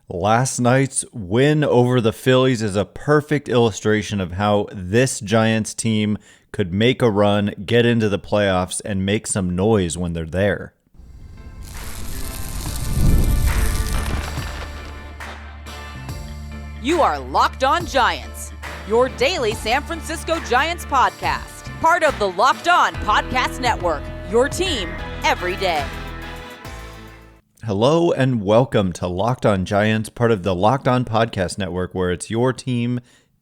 Last night's win over the Phillies is a perfect illustration of how this Giants team could make a run, get into the playoffs, and make some noise when they're there. You are Locked On Giants, your daily San Francisco Giants podcast. Part of the Locked On Podcast Network, your team every day. Hello and welcome to Locked On Giants, part of the Locked On Podcast Network, where it's your team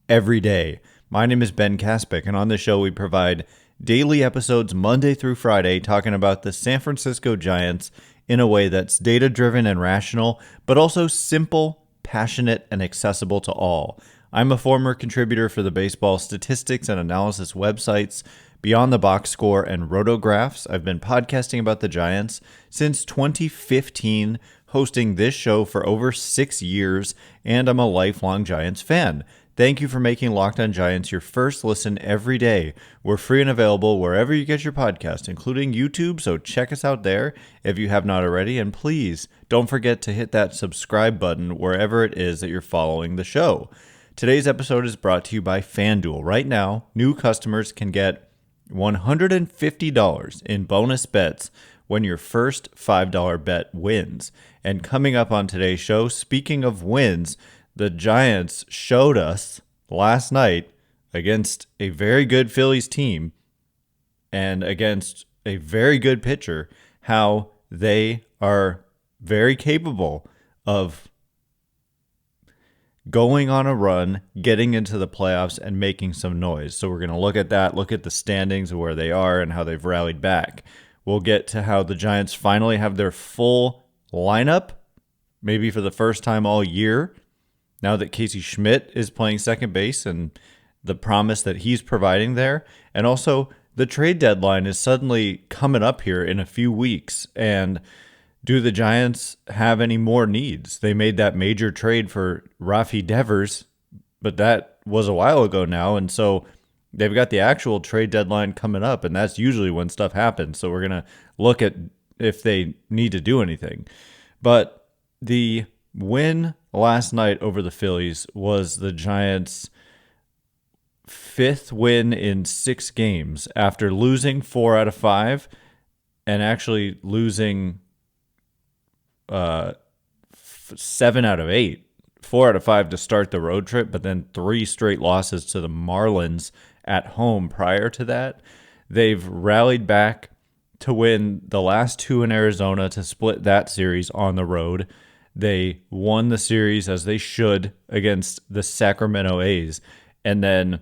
every day. My name is Ben Kaspick, and on the show we provide daily episodes Monday through Friday talking about the San Francisco Giants in a way that's data-driven and rational, but also simple, passionate, and accessible to all. I'm a former contributor for the baseball statistics and analysis websites Beyond the Box Score and RotoGraphs. I've been podcasting about the Giants since 2015, hosting this show for over 6 years, and I'm a lifelong Giants fan. Thank you for making Locked On Giants your first listen every day. We're free and available wherever you get your podcast, including YouTube, so check us out there if you have not already. And please don't forget to hit that subscribe button wherever it is that you're following the show. Today's episode is brought to you by FanDuel. Right now, new customers can get $150 in bonus bets when your first $5 bet wins. And coming up on today's show, speaking of wins, the Giants showed us last night against a very good Phillies team and against a very good pitcher how they are very capable of going on a run, getting into the playoffs, and making some noise. So we're going to look at that, look at the standings of where they are and how they've rallied back. We'll get to how the Giants finally have their full lineup, maybe for the first time all year, now that Casey Schmitt is playing second base and the promise that he's providing there. And also, the trade deadline is suddenly coming up here in a few weeks, and do the Giants have any more needs? They made that major trade for Rafi Devers, but that was a while ago now, and so they've got the actual trade deadline coming up, and that's usually when stuff happens. So we're going to look at if they need to do anything. But the win last night over the Phillies was the Giants' fifth win in 6 games after losing 4 out of 5 and actually losing 7 out of 8, 4 out of 5 to start the road trip, but then 3 straight losses to the Marlins at home prior to that. They've rallied back to win the last 2 in Arizona to split that series on the road. They won the series as they should against the Sacramento A's, and then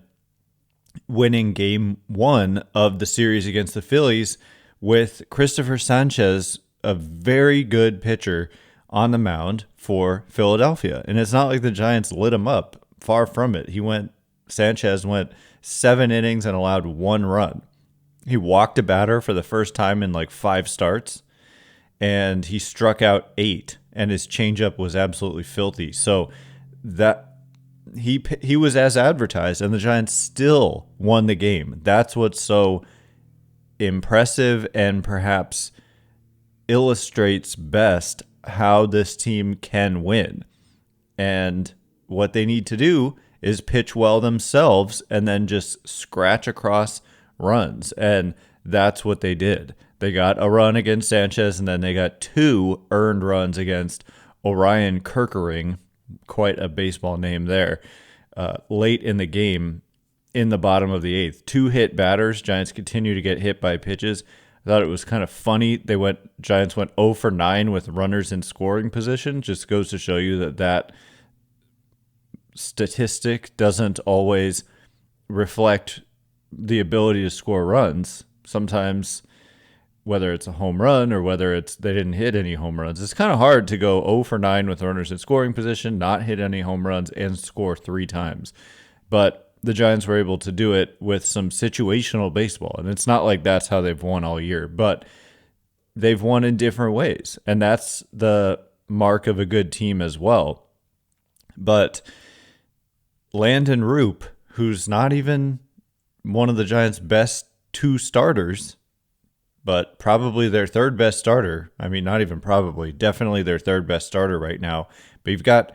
winning game 1 of the series against the Phillies with Christopher Sanchez, a very good pitcher, on the mound for Philadelphia. And it's not like the Giants lit him up. Far from it. Sanchez went 7 innings and allowed 1 run. He walked a batter for the first time in like 5 starts, and he struck out 8, and his changeup was absolutely filthy. So that he was as advertised, and the Giants still won the game. That's what's so impressive and perhaps illustrates best how this team can win. And what they need to do is pitch well themselves and then just scratch across runs. And that's what they did. They got a run against Sanchez, and then they got 2 earned runs against Orion Kerkering, quite a baseball name there, late in the game in the bottom of the 8th. 2 hit batters. Giants continue to get hit by pitches. I thought it was kind of funny. Giants went 0 for 9 with runners in scoring position. Just goes to show you that statistic doesn't always reflect the ability to score runs. Sometimes, whether it's a home run or whether they didn't hit any home runs, it's kind of hard to go 0 for 9 with runners in scoring position, not hit any home runs, and score 3 times. But the Giants were able to do it with some situational baseball. And it's not like that's how they've won all year, but they've won in different ways. And that's the mark of a good team as well. But Landon Roupp, who's not even one of the Giants' best 2 starters, but probably their third best starter. I mean, not even probably, definitely their third best starter right now. But you've got,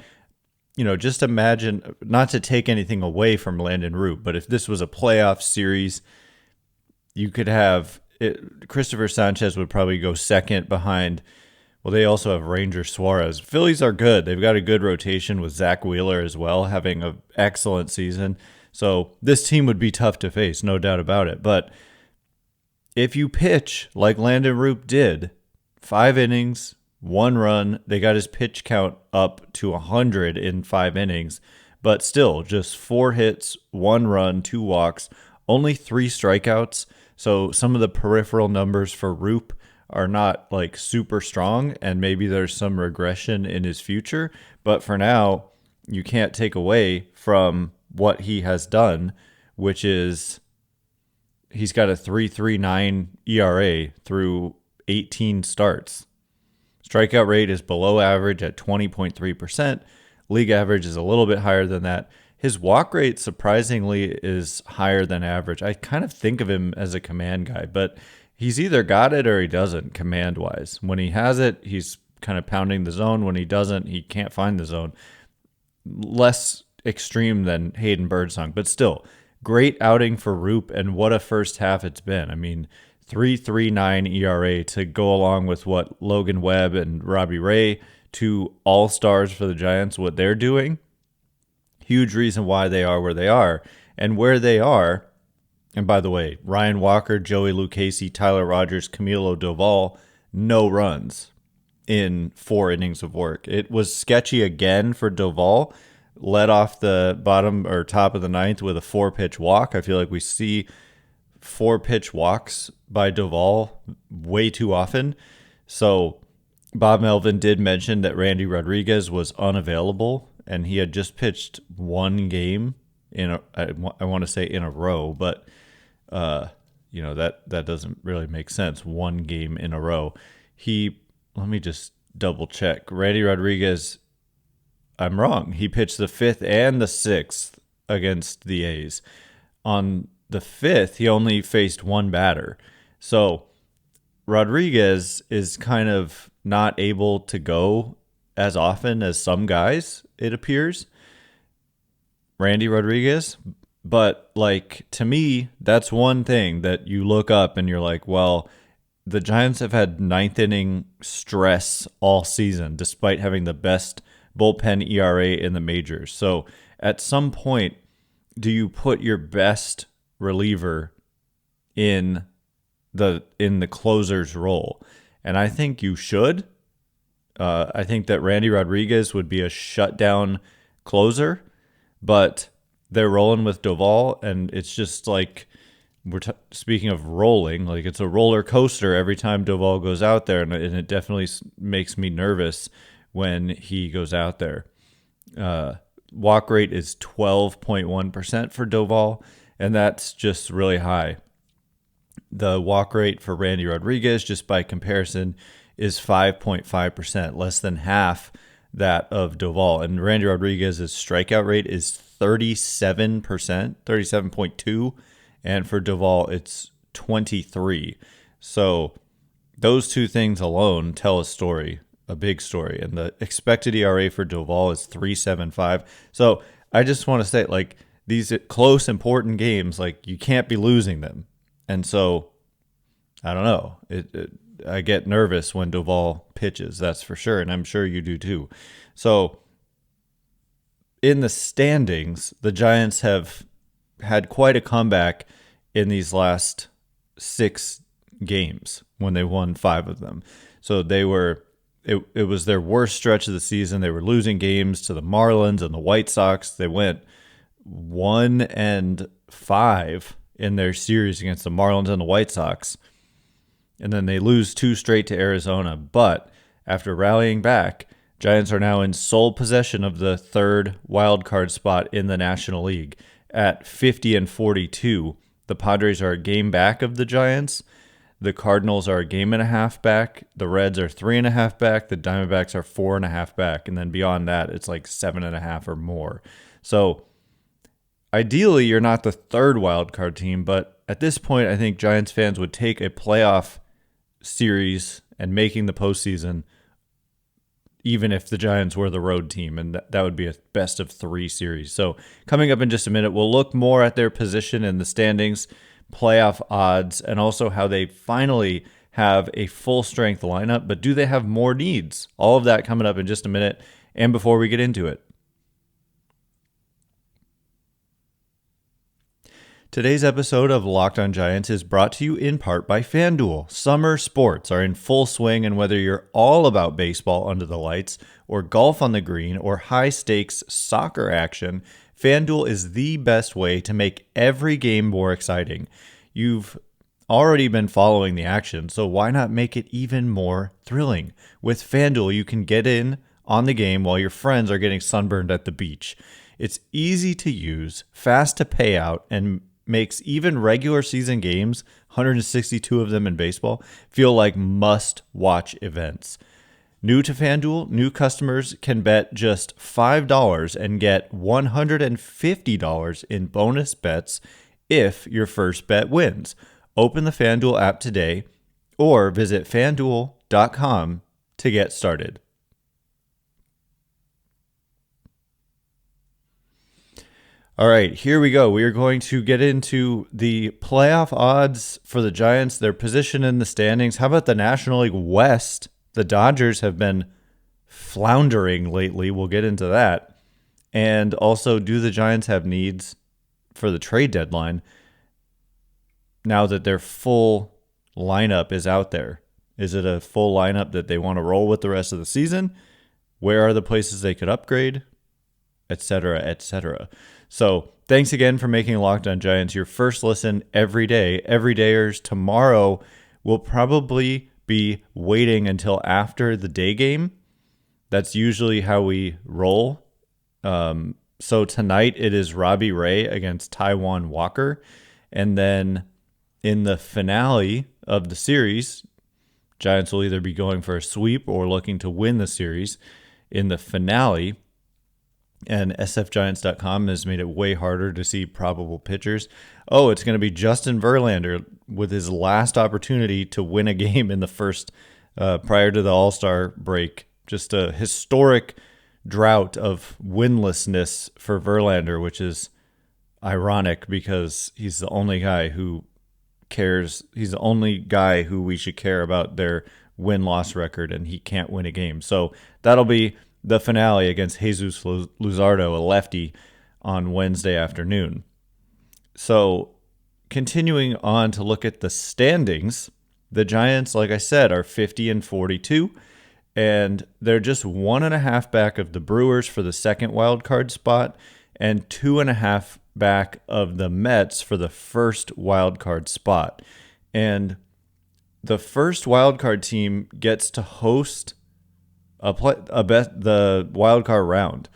just imagine, not to take anything away from Landon Roupp, but if this was a playoff series, you could have Christopher Sanchez would probably go second behind. Well, they also have Ranger Suarez. Phillies are good. They've got a good rotation with Zach Wheeler as well, having an excellent season. So this team would be tough to face, no doubt about it. But if you pitch like Landon Roupp did, 5 innings, 1 run, they got his pitch count up to 100 in 5 innings, but still just 4 hits, 1 run, 2 walks, only 3 strikeouts. So some of the peripheral numbers for Roupp are not like super strong, and maybe there's some regression in his future. But for now, you can't take away from what he has done, which is he's got a 3.39 ERA through 18 starts. Strikeout rate is below average at 20.3%. League average is a little bit higher than that. His walk rate, surprisingly, is higher than average. I kind of think of him as a command guy, but he's either got it or he doesn't command-wise. When he has it, he's kind of pounding the zone. When he doesn't, he can't find the zone. Less extreme than Hayden Birdsong, but still, great outing for Roupp, and what a first half it's been. I mean, 3.39 ERA to go along with what Logan Webb and Robbie Ray, 2 all-stars for the Giants, what they're doing. Huge reason why they are where they are. And where they are, and by the way, Ryan Walker, Joey Lucchesi, Tyler Rogers, Camilo Doval, no runs in 4 innings of work. It was sketchy again for Doval. Led off the bottom or top of the 9th with a 4-pitch walk. I feel like we see 4-pitch walks by Doval way too often. So Bob Melvin did mention that Randy Rodriguez was unavailable, and he had just pitched 1 game I want to say in a row, but that doesn't really make sense. 1 game in a row. Let me just double check. Randy Rodriguez, I'm wrong. He pitched the 5th and the 6th against the A's. On the 5th, he only faced 1 batter. So Rodriguez is kind of not able to go as often as some guys, it appears. Randy Rodriguez. But, to me, that's one thing that you look up and you're like, well, the Giants have had 9th inning stress all season, despite having the best bullpen ERA in the majors. So at some point, do you put your best reliever in the closer's role? And I think you should. I think that Randy Rodriguez would be a shutdown closer, but they're rolling with Doval, and it's just like speaking of rolling, like it's a roller coaster every time Doval goes out there, and it definitely makes me nervous when he goes out there. Walk rate is 12.1% for Doval, and that's just really high. The walk rate for Randy Rodriguez, just by comparison, is 5.5%, less than half that of Doval. And Randy Rodriguez's strikeout rate is 37%, 37.2%, and for Doval, it's 23%. So those 2 things alone tell a story. A big story. And the expected ERA for Doval is 3.75. So I just want to say, these close, important games, you can't be losing them. And so, I don't know. I get nervous when Doval pitches, that's for sure. And I'm sure you do too. So in the standings, the Giants have had quite a comeback in these last 6 games when they won 5 of them. So it was their worst stretch of the season. They were losing games to the Marlins and the White Sox. They went 1-5 in their series against the Marlins and the White Sox. And then they lose 2 straight to Arizona. But after rallying back, Giants are now in sole possession of the 3rd wild card spot in the National League at 50-42. The Padres are a game back of the Giants. The Cardinals are a game and a half back. The Reds are 3.5 back. The Diamondbacks are 4.5 back. And then beyond that, it's 7.5 or more. So ideally, you're not the 3rd wild card team. But at this point, I think Giants fans would take a playoff series and making the postseason, even if the Giants were the road team, and that would be a best of 3 series. So coming up in just a minute, we'll look more at their position in the standings, playoff odds, and also how they finally have a full strength lineup, but do they have more needs? All of that coming up in just a minute. And before we get into it, today's episode of Locked On Giants is brought to you in part by FanDuel. Summer sports are in full swing, and whether you're all about baseball under the lights or golf on the green or high-stakes soccer action, FanDuel is the best way to make every game more exciting. You've already been following the action, so why not make it even more thrilling? With FanDuel, you can get in on the game while your friends are getting sunburned at the beach. It's easy to use, fast to pay out, and makes even regular season games, 162 of them in baseball, feel like must-watch events. New to FanDuel, new customers can bet just $5 and get $150 in bonus bets if your first bet wins. Open the FanDuel app today or visit FanDuel.com to get started. All right, here we go. We are going to get into the playoff odds for the Giants, their position in the standings. How about the National League West? The Dodgers have been floundering lately. We'll get into that. And also, do the Giants have needs for the trade deadline now that their full lineup is out there? Is it a full lineup that they want to roll with the rest of the season? Where are the places they could upgrade? Etc., etc. So thanks again for making Locked On Giants your first listen every day. Everydayers, tomorrow will probably be waiting until after the day game. That's usually how we roll. So tonight it is Robbie Ray against Taijuan Walker. And then in the finale of the series, Giants will either be going for a sweep or looking to win the series. In the finale, and sfgiants.com has made it way harder to see probable pitchers. Oh, it's going to be Justin Verlander with his last opportunity to win a game in the first prior to the All-Star break. Just a historic drought of winlessness for Verlander, which is ironic because he's the only guy who cares. He's the only guy who we should care about their win-loss record, and he can't win a game. So that'll be the finale against Jesus Luzardo, a lefty, on Wednesday afternoon. So continuing on to look at the standings, the Giants, like I said, are 50-42, and they're just 1.5 back of the Brewers for the second wild card spot and 2.5 back of the Mets for the first wild card spot. And the first wild card team gets to host the wild card round.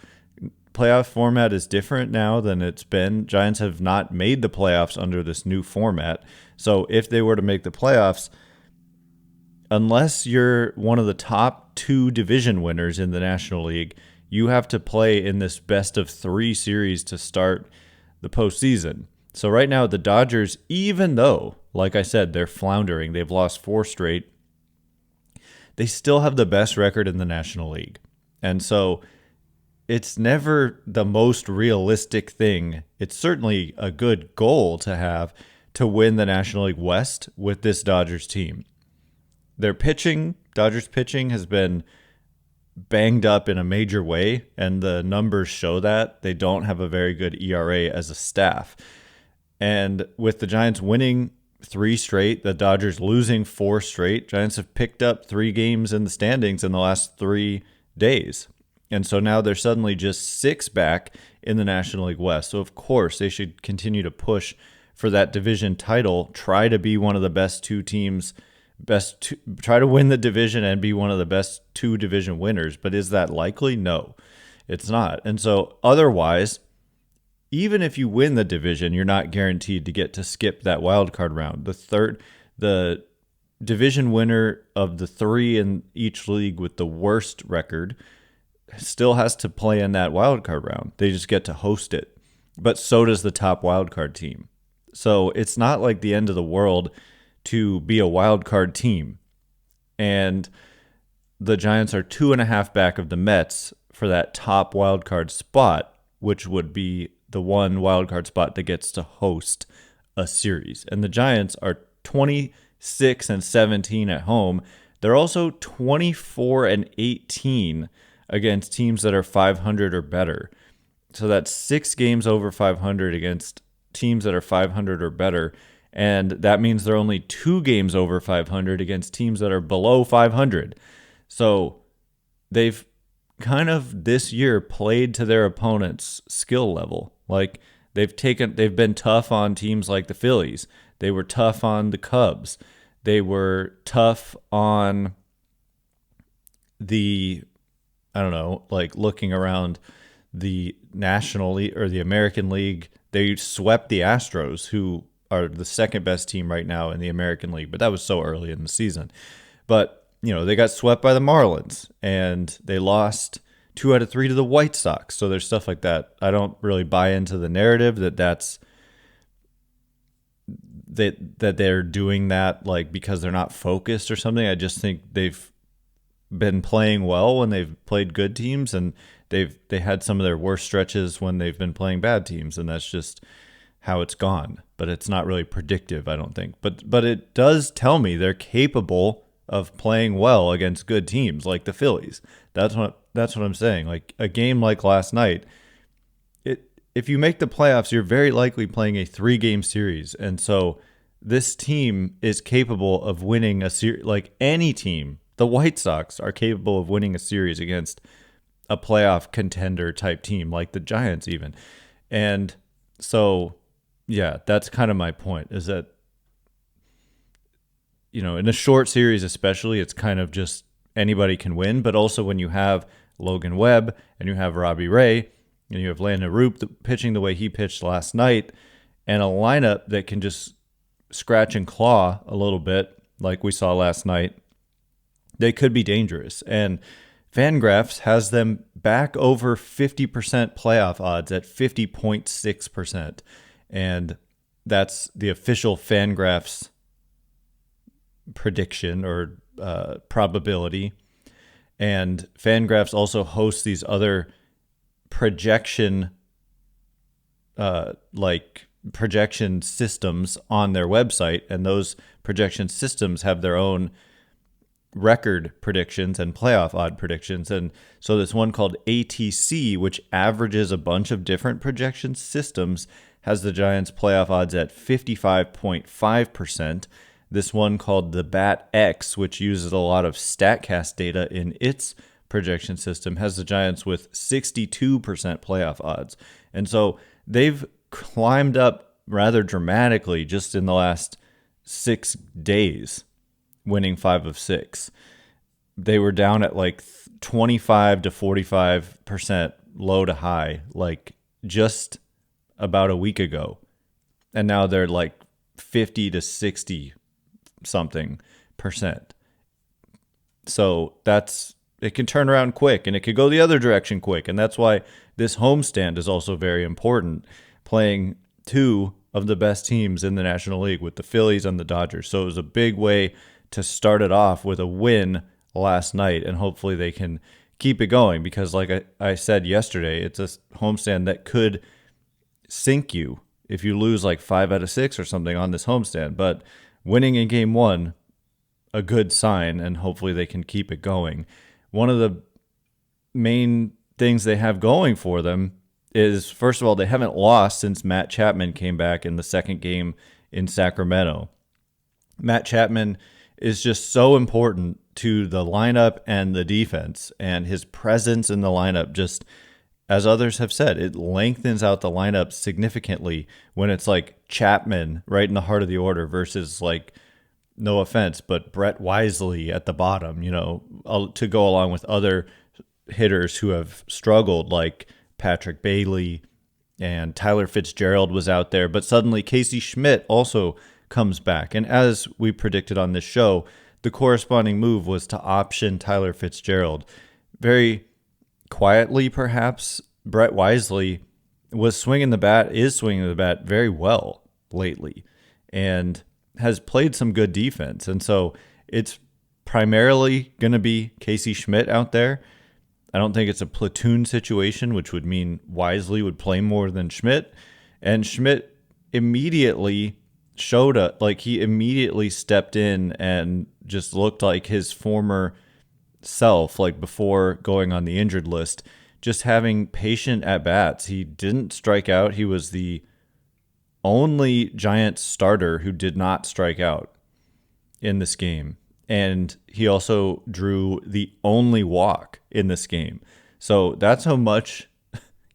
Playoff format is different now than it's been. Giants have not made the playoffs under this new format. So if they were to make the playoffs, unless you're one of the top 2 division winners in the National League, you have to play in this best of 3 series to start the postseason. So right now the Dodgers, even though, like I said, they're floundering, they've lost 4 straight, they still have the best record in the National League. And so it's never the most realistic thing. It's certainly a good goal to have to win the National League West with this Dodgers team. Their pitching, Dodgers pitching, has been banged up in a major way, and the numbers show that. They don't have a very good ERA as a staff. And with the Giants winning 3 straight, the Dodgers losing 4 straight, Giants have picked up 3 games in the standings in the last 3 days. And so now they're suddenly just 6 back in the National League West. So of course they should continue to push for that division title, try to be one of the best 2 teams, try to win the division and be one of the best 2 division winners. But is that likely? No, it's not. And so otherwise, even if you win the division, you're not guaranteed to get to skip that wild card round. The division winner of the 3 in each league with the worst record still has to play in that wild card round. They just get to host it. But so does the top wild card team. So it's not like the end of the world to be a wild card team. And the Giants are 2.5 back of the Mets for that top wild card spot, which would be the one wild card spot that gets to host a series. And the Giants are 26-17 at home. They're also 24-18 against teams that are 500 or better. So that's 6 games over 500 against teams that are 500 or better. And that means they're only 2 games over 500 against teams that are below 500. So they've kind of this year played to their opponent's skill level. Like they've been tough on teams like the Phillies. They were tough on the Cubs. They were tough on the, like looking around the National League or the American League. They swept the Astros, who are the second best team right now in the American League, but that was so early in the season. But, they got swept by the Marlins, and they lost 2 out of 3 to the White Sox. So there's stuff like that. I don't really buy into the narrative that they're doing that like because they're not focused or something. I just think they've been playing well when they've played good teams, and they had some of their worst stretches when they've been playing bad teams, and that's just how it's gone. But it's not really predictive, I don't think. But it does tell me they're capable of playing well against good teams like the Phillies. That's what I'm saying. Like a game like last night, if you make the playoffs, you're very likely playing a 3-game series. And so this team is capable of winning a series. Like any team, the White Sox are capable of winning a series against a playoff contender type team like the Giants even. And so, yeah, that's kind of my point, is that, in a short series especially, it's kind of just anybody can win. But also when you have Logan Webb and you have Robbie Ray and you have Landon Roupp pitching the way he pitched last night, and a lineup that can just scratch and claw a little bit like we saw last night, they could be dangerous. And FanGraphs has them back over 50% playoff odds at 50.6%. And that's the official FanGraphs prediction or probability. And FanGraphs also hosts these other projection systems on their website, and those projection systems have their own record predictions and playoff odd predictions. And so this one called ATC, which averages a bunch of different projection systems, has the Giants playoff odds at 55.5%. This one called the Bat X, which uses a lot of StatCast data in its projection system, has the Giants with 62% playoff odds. And so they've climbed up rather dramatically just in the last 6 days, winning 5 of 6. They were down at like 25 to 45% low to high, like just about a week ago. And now they're like 50 to 60 something percent. So it can turn around quick, and it could go the other direction quick. And that's why this homestand is also very important, playing 2 of the best teams in the National League with the Phillies and the Dodgers. So it was a big way to start it off with a win last night, and hopefully they can keep it going, because like I said yesterday, it's a homestand that could sink you if you lose like 5 out of 6 or something on this homestand. But winning in game 1, a good sign, and hopefully they can keep it going. One of the main things they have going for them is, first of all, they haven't lost since Matt Chapman came back in the second game in Sacramento. Matt Chapman is just so important to the lineup and the defense, and his presence in the lineup, just as others have said, it lengthens out the lineup significantly when it's like Chapman right in the heart of the order versus, like, no offense, but Brett Wisely at the bottom, to go along with other hitters who have struggled, like Patrick Bailey, and Tyler Fitzgerald was out there. But suddenly Casey Schmitt also comes back. And as we predicted on this show, the corresponding move was to option Tyler Fitzgerald. Very quietly, perhaps, Brett Wisely is swinging the bat very well lately, and has played some good defense. And so it's primarily going to be Casey Schmitt out there. I don't think it's a platoon situation, which would mean Wisely would play more than Schmitt. And Schmitt immediately showed up, like he immediately stepped in and just looked like his former self, like before going on the injured list, just having patient at bats. He didn't strike out. He was the only Giants starter who did not strike out in this game. And he also drew the only walk in this game. So that's how much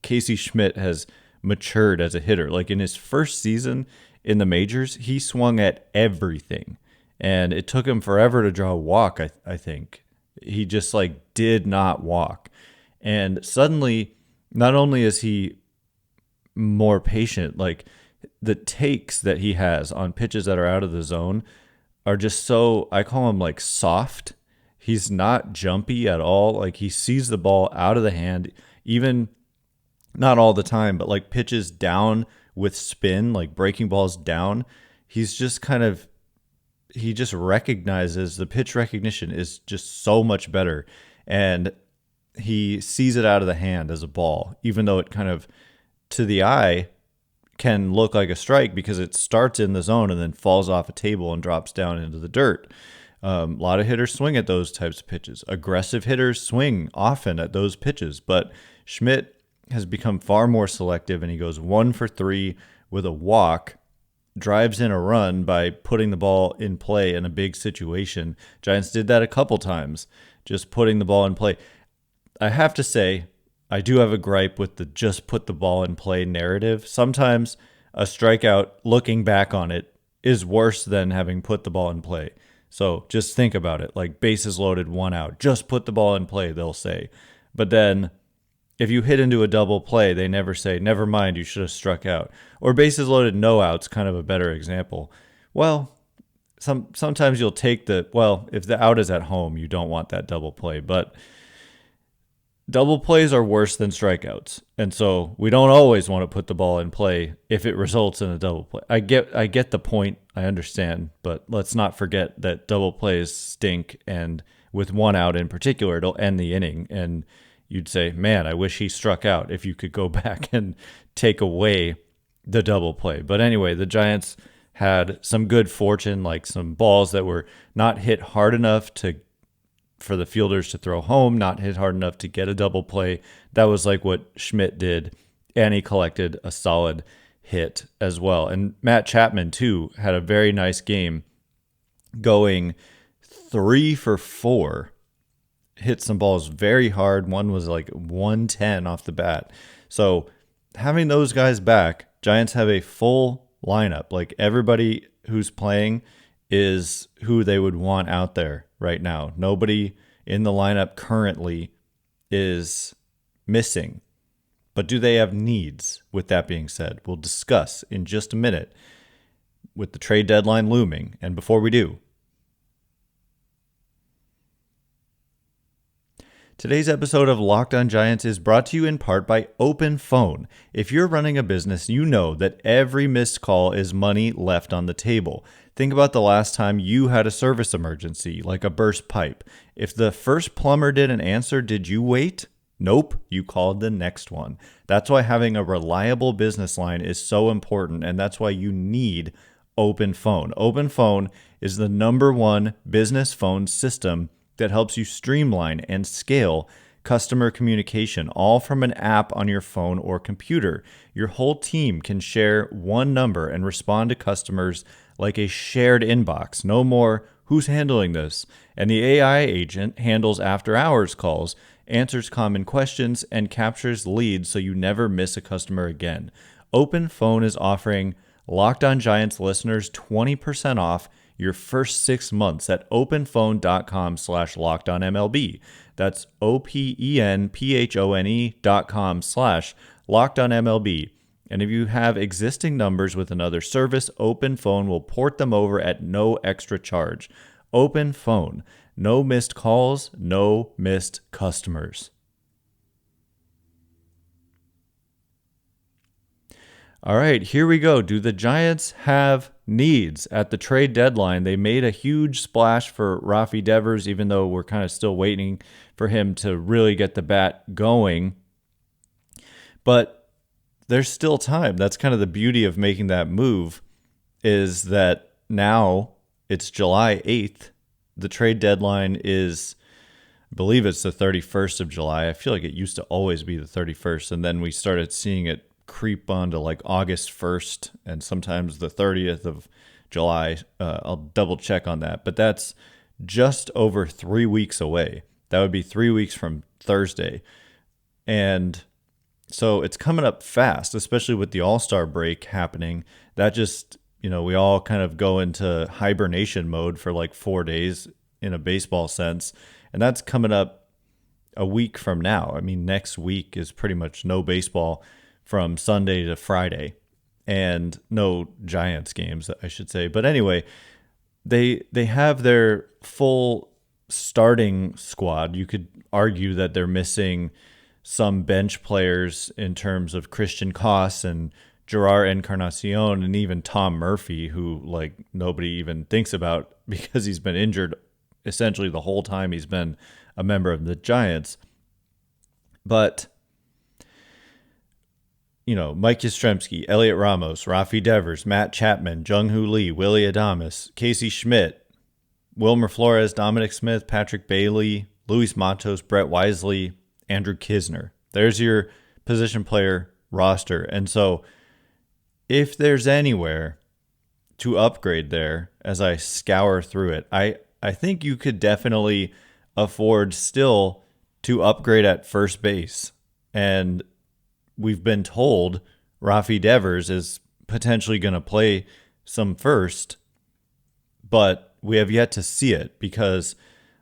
Casey Schmitt has matured as a hitter. Like in his first season in the majors, he swung at everything. And it took him forever to draw a walk, I think. He just like did not walk. And suddenly, not only is he more patient, like the takes that he has on pitches that are out of the zone are just so, I call him like soft. He's not jumpy at all. Like he sees the ball out of the hand, even not all the time, but like pitches down with spin, like breaking balls down. He's just kind of, he just recognizes, the pitch recognition is just so much better. And he sees it out of the hand as a ball, even though it kind of, to the eye, can look like a strike because it starts in the zone and then falls off a table and drops down into the dirt. A lot of hitters swing at those types of pitches. Aggressive hitters swing often at those pitches, but Schmitt has become far more selective, and he goes 1 for 3 with a walk, drives in a run by putting the ball in play in a big situation. Giants did that a couple times, just putting the ball in play. I have to say, I do have a gripe with the just put the ball in play narrative. Sometimes a strikeout, looking back on it, is worse than having put the ball in play. So just think about it. Like bases loaded, 1 out. Just put the ball in play, they'll say. But then if you hit into a double play, they never say, never mind, you should have struck out. Or bases loaded, no outs, kind of a better example. Well, sometimes you'll take if the out is at home, you don't want that double play. But double plays are worse than strikeouts. And so we don't always want to put the ball in play if it results in a double play. I get the point. I understand. But let's not forget that double plays stink. And with 1 out in particular, it'll end the inning. And you'd say, man, I wish he struck out if you could go back and take away the double play. But anyway, the Giants had some good fortune, like some balls that were not hit hard enough for the fielders to throw home, not hit hard enough to get a double play. That was like what Schmitt did, and he collected a solid hit as well. And Matt Chapman, too, had a very nice game, going 3 for 4, hit some balls very hard. One was like 110 off the bat. So having those guys back, Giants have a full lineup. Like everybody who's playing is who they would want out there right now. Nobody in the lineup currently is missing. But do they have needs? With that being said, we'll discuss in just a minute with the trade deadline looming. And before we do, today's episode of Locked On Giants is brought to you in part by Open Phone. If you're running a business, you know that every missed call is money left on the table. Think about the last time you had a service emergency, like a burst pipe. If the first plumber didn't answer, did you wait? Nope, you called the next one. That's why having a reliable business line is so important, and that's why you need Open Phone. Open Phone is the #1 business phone system that helps you streamline and scale customer communication, all from an app on your phone or computer. Your whole team can share one number and respond to customers like a shared inbox. No more, who's handling this? And the AI agent handles after-hours calls, answers common questions, and captures leads so you never miss a customer again. Open Phone is offering Locked On Giants listeners 20% off your first 6 months at openphone.com/lockedonmlb. That's openphone.com/lockedonmlb. And if you have existing numbers with another service, Open Phone will port them over at no extra charge. Open Phone. No missed calls, no missed customers. All right, here we go. Do the Giants have needs. At the trade deadline, they made a huge splash for Rafi Devers, even though we're kind of still waiting for him to really get the bat going. But there's still time. That's kind of the beauty of making that move, is that now it's July 8th. The trade deadline is, I believe it's the 31st of July. I feel like it used to always be the 31st, and then we started seeing it creep on to like August 1st and sometimes the 30th of July. I'll double check on that, but that's just over 3 weeks away. That would be 3 weeks from Thursday. And so it's coming up fast, especially with the All-Star break happening. That just, we all kind of go into hibernation mode for like 4 days in a baseball sense. And that's coming up a week from now. I mean, next week is pretty much no baseball from Sunday to Friday, and no Giants games, I should say. But anyway, they have their full starting squad. You could argue that they're missing some bench players in terms of Christian Koss and Gerard Encarnacion and even Tom Murphy, who like nobody even thinks about because he's been injured essentially the whole time he's been a member of the Giants. But Mike Yastrzemski, Elliot Ramos, Rafi Devers, Matt Chapman, Jung-Hoo Lee, Willie Adames, Casey Schmitt, Wilmer Flores, Dominic Smith, Patrick Bailey, Luis Matos, Brett Wisely, Andrew Kisner. There's your position player roster. And so if there's anywhere to upgrade there, as I scour through it, I think you could definitely afford still to upgrade at first base. And we've been told Rafi Devers is potentially going to play some first, but we have yet to see it because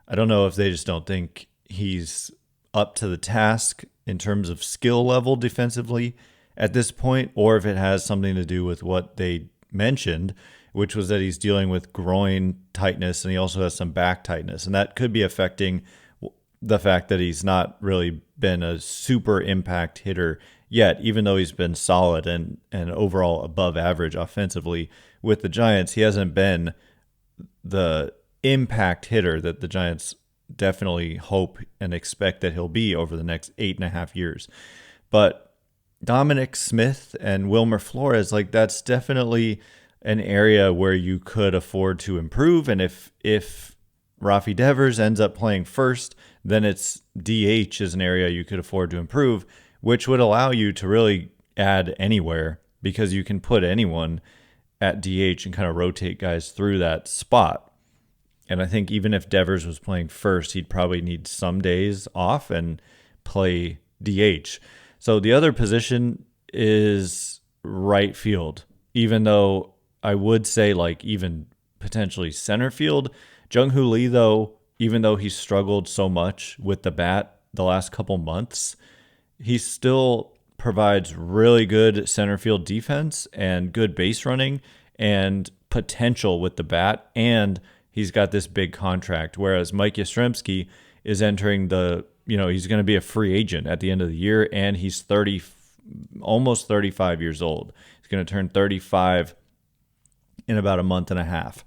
I don't know if they just don't think he's up to the task in terms of skill level defensively at this point, or if it has something to do with what they mentioned, which was that he's dealing with groin tightness and he also has some back tightness. And that could be affecting the fact that he's not really been a super impact hitter yet, even though he's been solid and overall above average offensively with the Giants. He hasn't been the impact hitter that the Giants definitely hope and expect that he'll be over the next 8.5 years. But Dominic Smith and Wilmer Flores, like that's definitely an area where you could afford to improve. And if Rafi Devers ends up playing first, then it's DH is an area you could afford to improve, which would allow you to really add anywhere because you can put anyone at DH and kind of rotate guys through that spot. And I think even if Devers was playing first, he'd probably need some days off and play DH. So the other position is right field, even though I would say like even potentially center field. Jung-Hoo Lee, though, even though he struggled so much with the bat the last couple months, he still provides really good center field defense and good base running and potential with the bat, and he's got this big contract, whereas Mike Yastrzemski is entering he's going to be a free agent at the end of the year, and he's almost 35 years old. He's going to turn 35 in about a month and a half.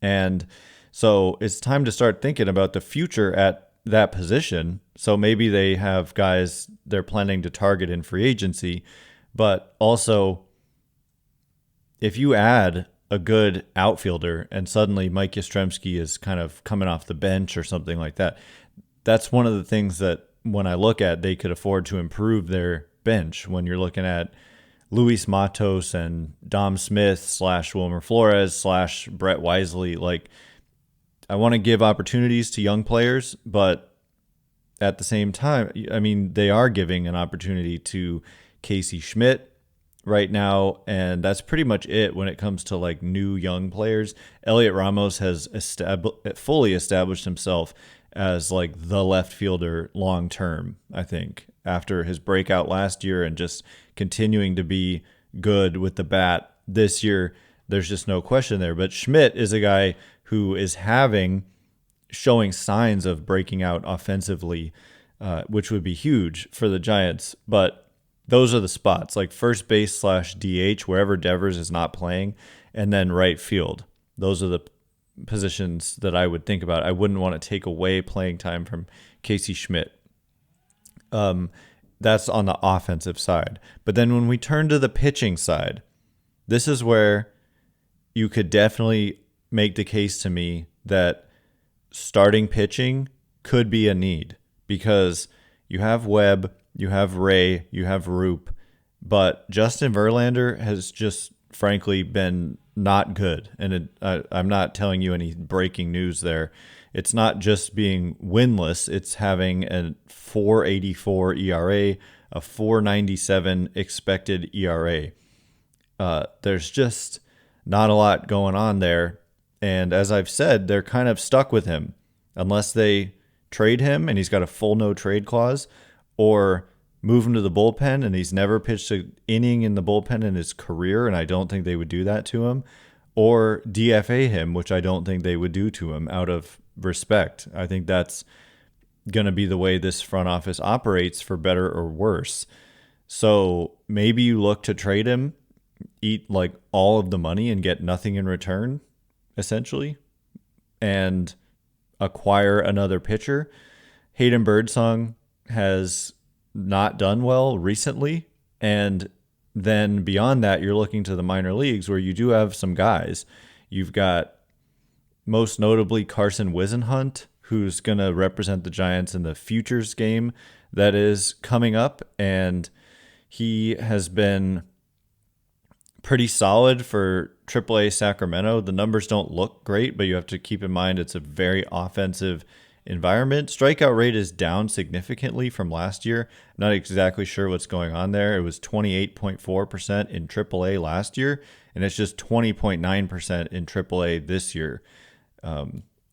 And so it's time to start thinking about the future at that position. So maybe they have guys they're planning to target in free agency, but also if you add a good outfielder and suddenly Mike Yastrzemski is kind of coming off the bench or something like that, that's one of the things that when I look at, they could afford to improve their bench. When you're looking at Luis Matos and Dom Smith / Wilmer Flores / Brett Wisely, like I want to give opportunities to young players, but at the same time, I mean, they are giving an opportunity to Casey Schmitt right now, and that's pretty much it when it comes to like new young players. Elliot Ramos has fully established himself as like the left fielder long term, I think, after his breakout last year and just continuing to be good with the bat this year. There's just no question there. But Schmitt is a guy who is showing signs of breaking out offensively, which would be huge for the Giants. But those are the spots, like first base / DH, wherever Devers is not playing. and then right field. Those are the positions that I would think about. I wouldn't want to take away playing time from Casey Schmitt. That's on the offensive side. But then when we turn to the pitching side, this is where you could definitely make the case to me that starting pitching could be a need, because you have Webb, you have Ray, you have Roupp, but Justin Verlander has just frankly been not good. And I'm not telling you any breaking news there. It's not just being winless. It's having a 4.84 ERA, a 4.97 expected ERA. There's just not a lot going on there. And as I've said, they're kind of stuck with him unless they trade him and he's got a full no trade clause, or move him to the bullpen and he's never pitched an inning in the bullpen in his career, and I don't think they would do that to him, or DFA him, which I don't think they would do to him out of respect. I think that's going to be the way this front office operates, for better or worse. So maybe you look to trade him, eat like all of the money and get nothing in return, essentially, and acquire another pitcher. Hayden Birdsong has not done well recently. And then beyond that, you're looking to the minor leagues where you do have some guys. You've got most notably Carson Wisenhunt, who's going to represent the Giants in the futures game that is coming up. And he has been pretty solid for AAA Sacramento. The numbers don't look great, but you have to keep in mind it's a very offensive environment. Strikeout rate is down significantly from last year. Not exactly sure what's going on there. It was 28.4% in AAA last year, and it's just 20.9% in AAA this year.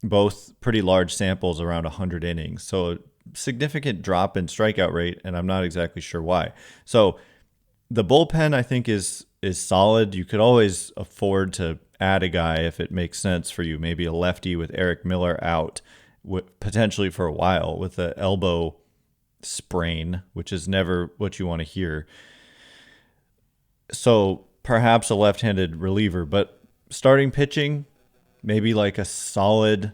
Both pretty large samples, around 100 innings. So a significant drop in strikeout rate, and I'm not exactly sure why. So the bullpen, I think, is solid. You could always afford to add a guy if it makes sense for you. Maybe a lefty with Eric Miller out, potentially for a while, with an elbow sprain, which is never what you want to hear. So perhaps a left-handed reliever, but starting pitching, maybe like a solid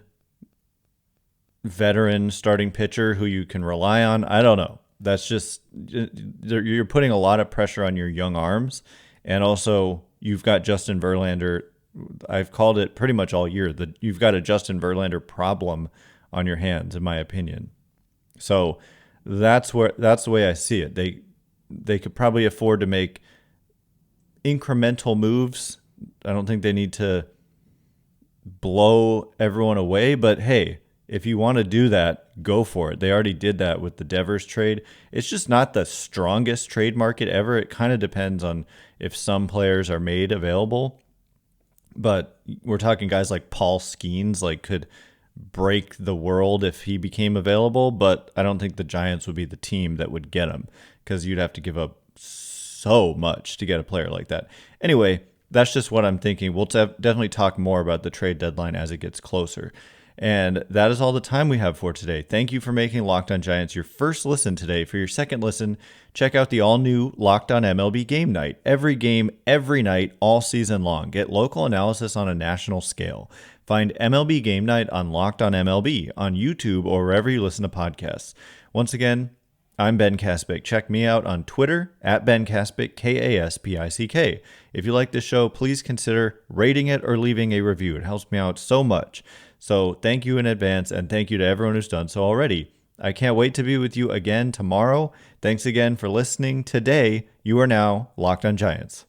veteran starting pitcher who you can rely on. I don't know. That's just, you're putting a lot of pressure on your young arms. And also, you've got Justin Verlander. I've called it pretty much all year that you've got a Justin Verlander problem on your hands, in my opinion. So that's the way I see it. They could probably afford to make incremental moves. I don't think they need to blow everyone away, but hey, if you want to do that, go for it. They already did that with the Devers trade. It's just not the strongest trade market ever. It kind of depends on if some players are made available. But we're talking guys like Paul Skeens, like could break the world if he became available. But I don't think the Giants would be the team that would get him, because you'd have to give up so much to get a player like that. Anyway, that's just what I'm thinking. We'll definitely talk more about the trade deadline as it gets closer. And that is all the time we have for today. Thank you for making Locked On Giants your first listen today. For your second listen, check out the all-new Locked On MLB Game Night. Every game, every night, all season long. Get local analysis on a national scale. Find MLB Game Night on Locked On MLB on YouTube or wherever you listen to podcasts. Once again, I'm Ben Kaspick. Check me out on Twitter at Ben Kaspick, Kaspick. If you like this show, please consider rating it or leaving a review. It helps me out so much. So thank you in advance, and thank you to everyone who's done so already. I can't wait to be with you again tomorrow. Thanks again for listening. Today, you are now Locked On Giants.